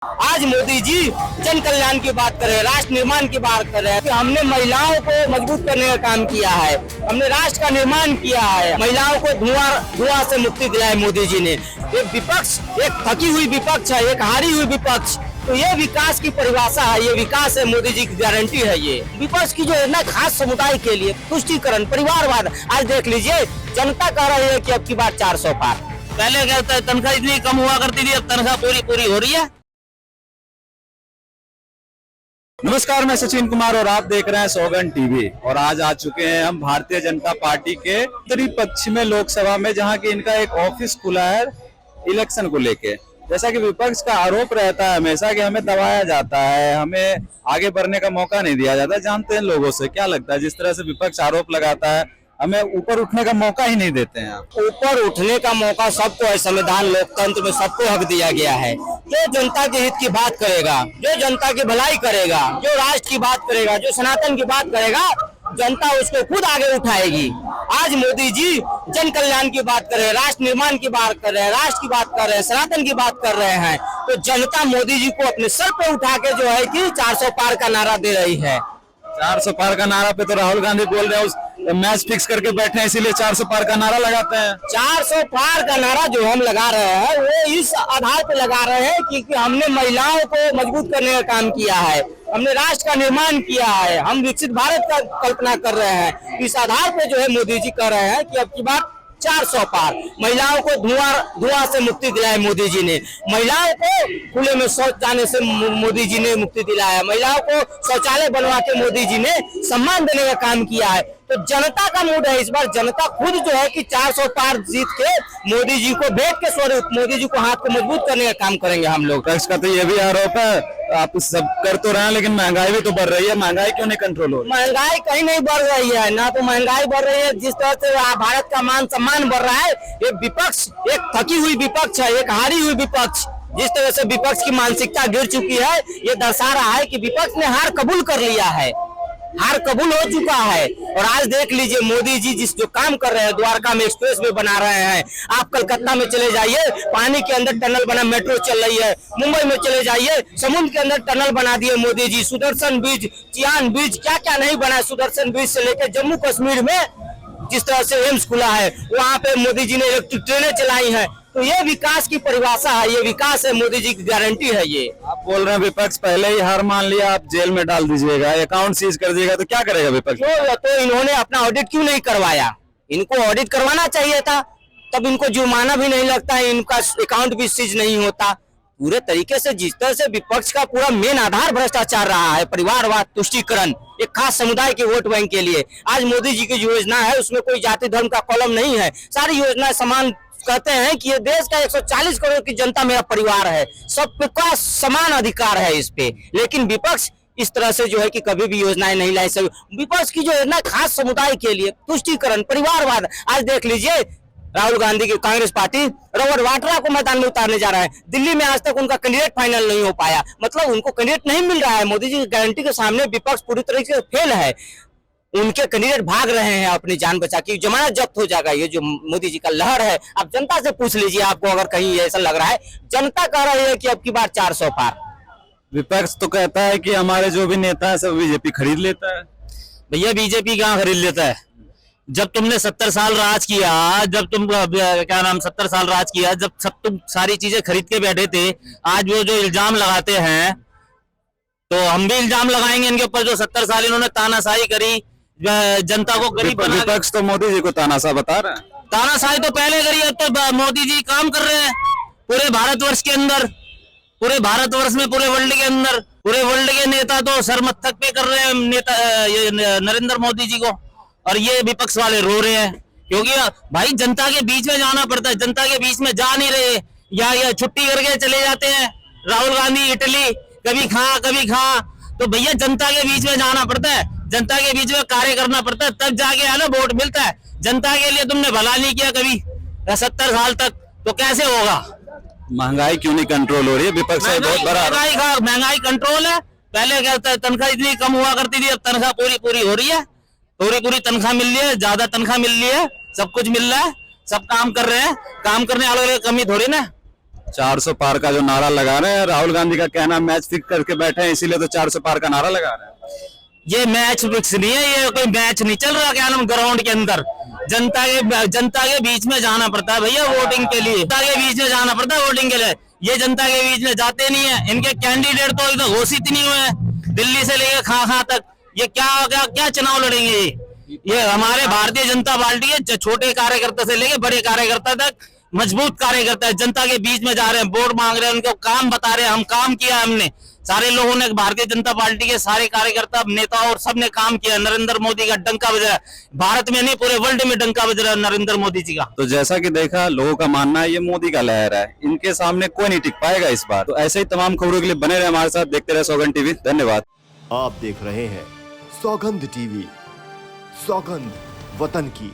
आज मोदी जी जन कल्याण की बात कर रहे हैं, राष्ट्र निर्माण की बात कर रहे हैं कि हमने महिलाओं को मजबूत करने का काम किया है, हमने राष्ट्र का निर्माण किया है, महिलाओं को धुआं से मुक्ति दिलाई मोदी जी ने। एक विपक्ष, एक थकी हुई विपक्ष है, एक हारी हुई विपक्ष, तो ये विकास की परिभाषा है, ये विकास है, मोदी जी की गारंटी है। ये विपक्ष की जो है ना, खास समुदाय के लिए तुष्टीकरण, परिवारवाद। आज देख लीजिए, जनता कह रही है कि अब की बार 400 पार। पहले कहता है तनख्वाह इतनी कम हुआ करती थी, अब तनख्वाह पूरी हो रही है। नमस्कार, मैं सचिन कुमार और आप देख रहे हैं सौगंध टीवी। और आज आ चुके हैं हम भारतीय जनता पार्टी के उत्तरी पश्चिमी लोकसभा में, जहां की इनका एक ऑफिस खुला है इलेक्शन को लेके। जैसा कि विपक्ष का आरोप रहता है हमेशा कि हमें दबाया जाता है, हमें आगे बढ़ने का मौका नहीं दिया जाता। जानते हैं लोगों से क्या लगता है, जिस तरह से विपक्ष आरोप लगाता है, हमें ऊपर उठने का मौका ही नहीं देते हैं। ऊपर उठने का मौका सबको है, संविधान लोकतंत्र में सबको हक दिया गया है। जो जनता के हित की बात करेगा, जो जनता की भलाई करेगा, जो राष्ट्र की बात करेगा, जो सनातन की बात करेगा, जनता उसको खुद आगे उठाएगी। आज मोदी जी जन कल्याण की बात कर रहे हैं, राष्ट्र निर्माण की बात कर रहे हैं, राष्ट्र की बात कर रहे हैं, सनातन की बात कर रहे हैं, तो जनता मोदी जी को अपने सर पे उठा के जो है कि 400 पार का नारा दे रही है। 400 पार का नारा पे तो राहुल गांधी बोल रहे हैं, उस मैच फिक्स करके बैठे हैं, इसीलिए 400 पार का नारा लगाते हैं। 400 पार का नारा जो हम लगा रहे हैं वो इस आधार पे लगा रहे हैं कि हमने महिलाओं को मजबूत करने का काम किया है, हमने राष्ट्र का निर्माण किया है, हम विकसित भारत का कल्पना कर रहे हैं। इस आधार पे जो है मोदी जी कह रहे हैं कि अब की बार 400 पार। महिलाओं को धुआं से मुक्ति दिलाई मोदी जी ने, महिलाओं को खुले में शौच जाने से मोदी जी ने मुक्ति दिलाया, महिलाओं को शौचालय बनवा के मोदी जी ने सम्मान देने का काम किया है। तो जनता का मूड है इस बार, जनता खुद जो है कि 400 पार जीत के मोदी जी को भेंट के स्वरूप मोदी जी को हाथ को मजबूत करने का काम करेंगे हम लोग। विपक्ष का तो ये भी आरोप है, आप सब कर तो रहे हैं लेकिन महंगाई भी तो बढ़ रही है, महंगाई क्यों नहीं कंट्रोल हो रही? महंगाई कहीं नहीं बढ़ रही है, ना तो महंगाई बढ़ रही है, जिस तरह से भारत का मान सम्मान बढ़ रहा है। ये विपक्ष, एक थकी हुई विपक्ष है, एक हारी हुई विपक्ष, जिस तरह से विपक्ष की मानसिकता गिर चुकी है, ये दर्शा रहा है कि विपक्ष ने हार कबूल कर लिया है, हार कबूल हो चुका है। और आज देख लीजिए मोदी जी जिस जो काम कर रहे हैं, द्वारका में एक्सप्रेस वे बना रहे हैं, आप कलकत्ता में चले जाइए, पानी के अंदर टनल बना, मेट्रो चल रही है, मुंबई में चले जाइए, समुद्र के अंदर टनल बना दिए मोदी जी, सुदर्शन ब्रिज, चियान ब्रिज, क्या क्या नहीं बना। सुदर्शन ब्रिज से लेकर जम्मू कश्मीर में जिस तरह से एम्स खुला है, वहां पे मोदी जी ने इलेक्ट्रिक ट्रेनें चलाई हैं। तो ये विकास की परिभाषा है, ये विकास है, मोदी जी की गारंटी है। ये आप बोल रहे हैं विपक्ष पहले ही हार मान लिया, आप जेल में डाल दीजिएगा, अकाउंट सीज कर दीजिएगा, तो क्या करेगा विपक्ष? तो इन्होंने अपना ऑडिट क्यों नहीं करवाया? इनको ऑडिट करवाना चाहिए था, तब इनको जुर्माना भी नहीं लगता है, इनका अकाउंट भी सीज नहीं होता। पूरे तरीके से जिस तरह से विपक्ष का पूरा मेन आधार भ्रष्टाचार रहा है, परिवारवाद, तुष्टीकरण, एक खास समुदाय के वोट बैंक के लिए। आज मोदी जी की योजना है उसमें कोई जाति धर्म का कॉलम नहीं है, सारी योजना समान। कहते हैं कि ये देश का 140 करोड़ की जनता मेरा परिवार है, सबका समान अधिकार है इस पे। लेकिन विपक्ष इस तरह से जो है कि कभी भी योजनाएं नहीं लाई। सब विपक्ष की जो है ना, खास समुदाय के लिए तुष्टीकरण, परिवारवाद। आज देख लीजिए, राहुल गांधी की कांग्रेस पार्टी रॉबर्ट वाड्रा को मैदान में उतारने जा रहा है। दिल्ली में आज तक उनका कैंडिडेट फाइनल नहीं हो पाया, मतलब उनको कैंडिडेट नहीं मिल रहा है। मोदी जी की गारंटी के सामने विपक्ष पूरी तरीके से फेल है, उनके कैंडिडेट भाग रहे हैं अपनी जान बचा के, जमानत जब्त हो जाएगा। ये जो मोदी जी का लहर है, आप जनता से पूछ लीजिए, आपको अगर कहीं ऐसा लग रहा है, जनता कह रही है कि अब की बार 400 पार। विपक्ष तो कहता है कि हमारे जो भी नेता है सब बीजेपी खरीद लेता है। भैया बीजेपी कहाँ खरीद लेता है? जब तुमने 70 साल राज किया, जब तुम क्या नाम 70 साल राज किया, जब तुम सारी चीजें खरीद के बैठे थे, आज वो जो इल्जाम लगाते हैं, तो हम भी इल्जाम लगाएंगे इनके ऊपर। जो 70 साल इन्होंने तानाशाही करी, जनता को गरीब बना। विपक्ष तो मोदी जी को तानाशाह बता रहे हैं। तानाशाही तो पहले करी, अब तो मोदी जी काम कर रहे हैं पूरे भारतवर्ष के अंदर, पूरे भारतवर्ष में, पूरे वर्ल्ड के अंदर। पूरे वर्ल्ड के नेता तो सर मत्थक पे कर रहे हैं नेता नरेंद्र मोदी जी को, और ये विपक्ष वाले रो रहे हैं। क्योंकि भाई जनता के बीच में जाना पड़ता है, जनता के बीच में जा नहीं रहे, या छुट्टी करके चले जाते हैं। राहुल गांधी इटली, कभी खा, तो भैया जनता के बीच में जाना पड़ता है, जनता के बीच में कार्य करना पड़ता है, तब जाके है ना वोट मिलता है। जनता के लिए तुमने भला नहीं किया कभी 70 साल तक, तो कैसे होगा? महंगाई क्यों नहीं कंट्रोल हो रही है? विपक्ष से बहुत बड़ा महंगाई कंट्रोल है। पहले कहता है तनख्वाह इतनी कम हुआ करती थी, अब तनख्वाह पूरी हो रही है, पूरी तनख्वाह मिल रही है, ज्यादा तनख्वाह मिल रही है, सब कुछ मिल रहा है, सब काम कर रहे हैं, काम करने वालों की कमी थोड़ी ना। 400 पार का जो नारा लगा रहे हैं, राहुल गांधी का कहना मैच फिक्स करके बैठे हैं, इसीलिए तो 400 पार का नारा लगा रहे हैं। ये मैच फिक्स नहीं है, ये कोई मैच नहीं चल रहा क्या नाम ग्राउंड के अंदर। जनता के बीच में जाना पड़ता है भैया वोटिंग के लिए, जनता के बीच में जाना पड़ता है वोटिंग के लिए। ये जनता के बीच में जाते नहीं है, इनके कैंडिडेट तो इधर घोषित नहीं हुए हैं, दिल्ली से लेकर खा तक। ये क्या चुनाव लड़ेंगे ये हमारे भारतीय जनता पार्टी के छोटे कार्यकर्ता से लेके बड़े कार्यकर्ता तक मजबूत कार्यकर्ता है, जनता के बीच में जा रहे हैं, वोट मांग रहे हैं, उनको काम बता रहे हैं। हम काम किया हमने, सारे लोगों ने, भारतीय जनता पार्टी के सारे कार्यकर्ता नेता और सबने काम किया। नरेंद्र मोदी का डंका बज रहा है, भारत में नहीं पूरे वर्ल्ड में डंका बज रहा है नरेंद्र मोदी जी का। तो जैसा कि देखा, लोगों का मानना है ये मोदी का लहर है, इनके सामने कोई नहीं टिक पाएगा इस बार। तो ऐसे ही तमाम खबरों के लिए बने रहे हमारे साथ, देखते रहे सौगंध टीवी। धन्यवाद। आप देख रहे हैं सौगंध टीवी, सौगंध वतन की।